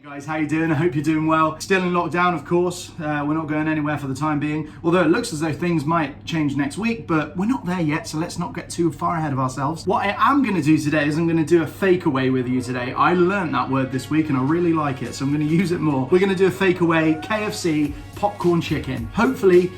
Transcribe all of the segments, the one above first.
Hey guys, how you doing? I hope you're doing well. Still in lockdown, of course. We're not going anywhere for the time being. Although it looks as though things might change next week, but we're not there yet, so let's not get too far ahead of ourselves. What I am going to do today is I'm going to do a fake away with you today. I learned that word this week and I really like it, so I'm going to use it more. We're going to do a fake away KFC Popcorn Chicken. Hopefully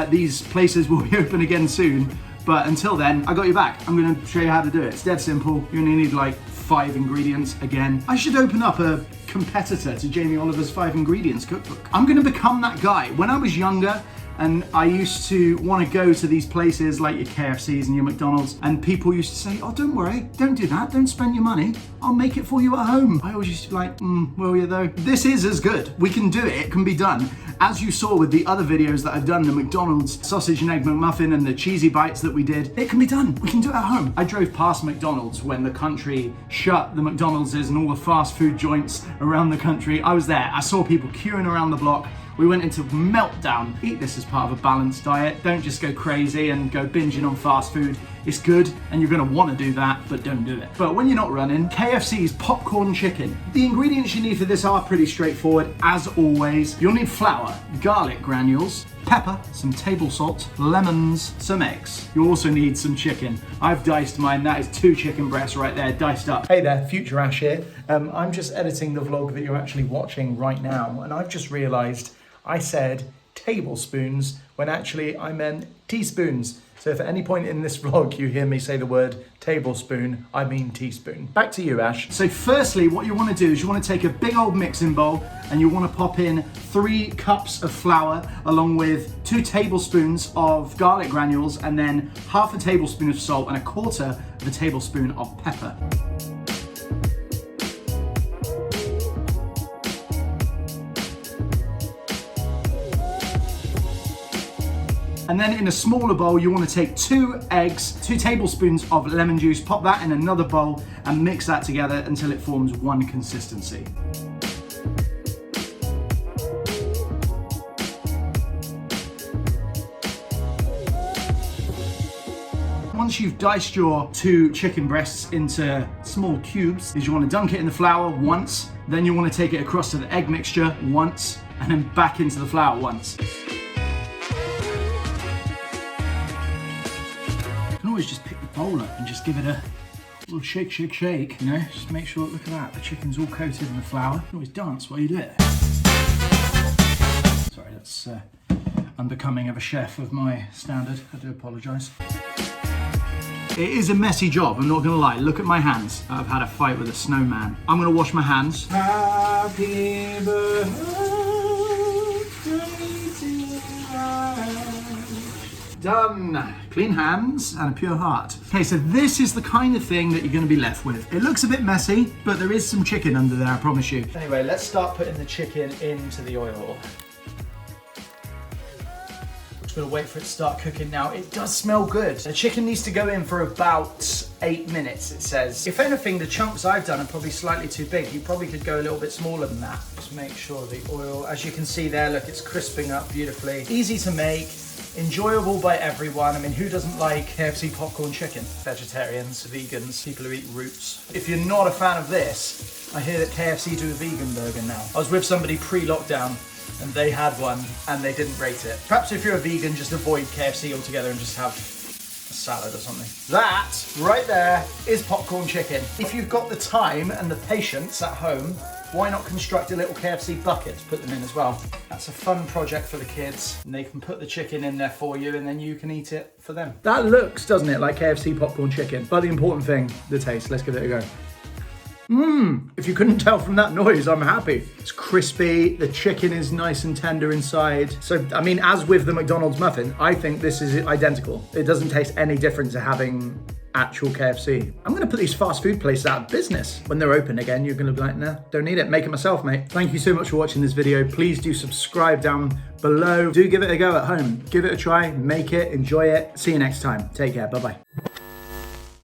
these places will be open again soon, but until then, I got your back. I'm going to show you how to do it. It's dead simple. You only need like 5 ingredients again. I should open up a competitor to Jamie Oliver's 5 ingredients cookbook. I'm gonna become that guy. When I was younger and I used to want to go to these places like your KFCs and your McDonald's, and people used to say, oh, don't worry, don't do that, don't spend your money, I'll make it for you at home. I always used to be like, will you though? This is as good. We can do it, it can be done. As you saw with the other videos that I've done, the McDonald's sausage and egg McMuffin and the cheesy bites that we did, it can be done. We can do it at home. I drove past McDonald's when the country shut the McDonald's and all the fast food joints around the country. I was there. I saw people queuing around the block. We went into meltdown. Eat this as part of a balanced diet. Don't just go crazy and go binging on fast food. It's good and you're gonna wanna do that, but don't do it. But when you're not running, KFC's popcorn chicken. The ingredients you need for this are pretty straightforward, as always. You'll need flour, garlic granules, pepper, some table salt, lemons, some eggs. You also need some chicken. I've diced mine. That is 2 chicken breasts right there, diced up. Hey there, Future Ash here. I'm just editing the vlog that you're actually watching right now, and I've just realized I said tablespoons when actually I meant teaspoons. So if at any point in this vlog you hear me say the word tablespoon, I mean teaspoon. Back to you, Ash. So firstly, what you want to do is you want to take a big old mixing bowl and you want to pop in 3 cups of flour along with 2 tablespoons of garlic granules and then half a tablespoon of salt and a quarter of a tablespoon of pepper. And then in a smaller bowl, you want to take 2 eggs, 2 tablespoons of lemon juice, pop that in another bowl and mix that together until it forms one consistency. Once you've diced your 2 chicken breasts into small cubes, you want to dunk it in the flour once, then you want to take it across to the egg mixture once, and then back into the flour once. Just pick the bowl up and just give it a little shake, shake, shake, you know, just make sure, look at that, the chicken's all coated in the flour. You can always dance while you do it. Sorry, that's unbecoming of a chef of my standard, I do apologise. It is a messy job, I'm not gonna lie, look at my hands. I've had a fight with a snowman. I'm gonna wash my hands. Happy birthday to you. Done. Clean hands and a pure heart. Okay, so this is the kind of thing that you're going to be left with. It looks a bit messy, but there is some chicken under there, I promise you. Anyway, let's start putting the chicken into the oil. Just gonna wait for it to start cooking now. It does smell good. The chicken needs to go in for about 8 minutes, it says. If anything, the chunks I've done are probably slightly too big. You probably could go a little bit smaller than that. Just make sure the oil, as you can see there, look, it's crisping up beautifully. Easy to make. Enjoyable by everyone. I mean, who doesn't like KFC popcorn chicken? Vegetarians, vegans, people who eat roots. If you're not a fan of this, I hear that KFC do a vegan burger now. I was with somebody pre-lockdown and they had one and they didn't rate it. Perhaps if you're a vegan, just avoid KFC altogether and just have a salad or something. That right there is popcorn chicken. If you've got the time and the patience at home, why not construct a little KFC bucket to put them in as well? That's a fun project for the kids, and they can put the chicken in there for you and then you can eat it for them. That looks, doesn't it, like KFC popcorn chicken? But the important thing, the taste. Let's give it a go. If you couldn't tell from that noise, I'm happy. It's crispy, the chicken is nice and tender inside. So, I mean, as with the McDonald's muffin, I think this is identical. It doesn't taste any different to having actual KFC. I'm gonna put these fast food places out of business. When they're open again, you're gonna be like, nah, don't need it, make it myself, mate. Thank you so much for watching this video. Please do subscribe down below. Do give it a go at home. Give it a try, make it, enjoy it. See you next time. Take care, bye-bye.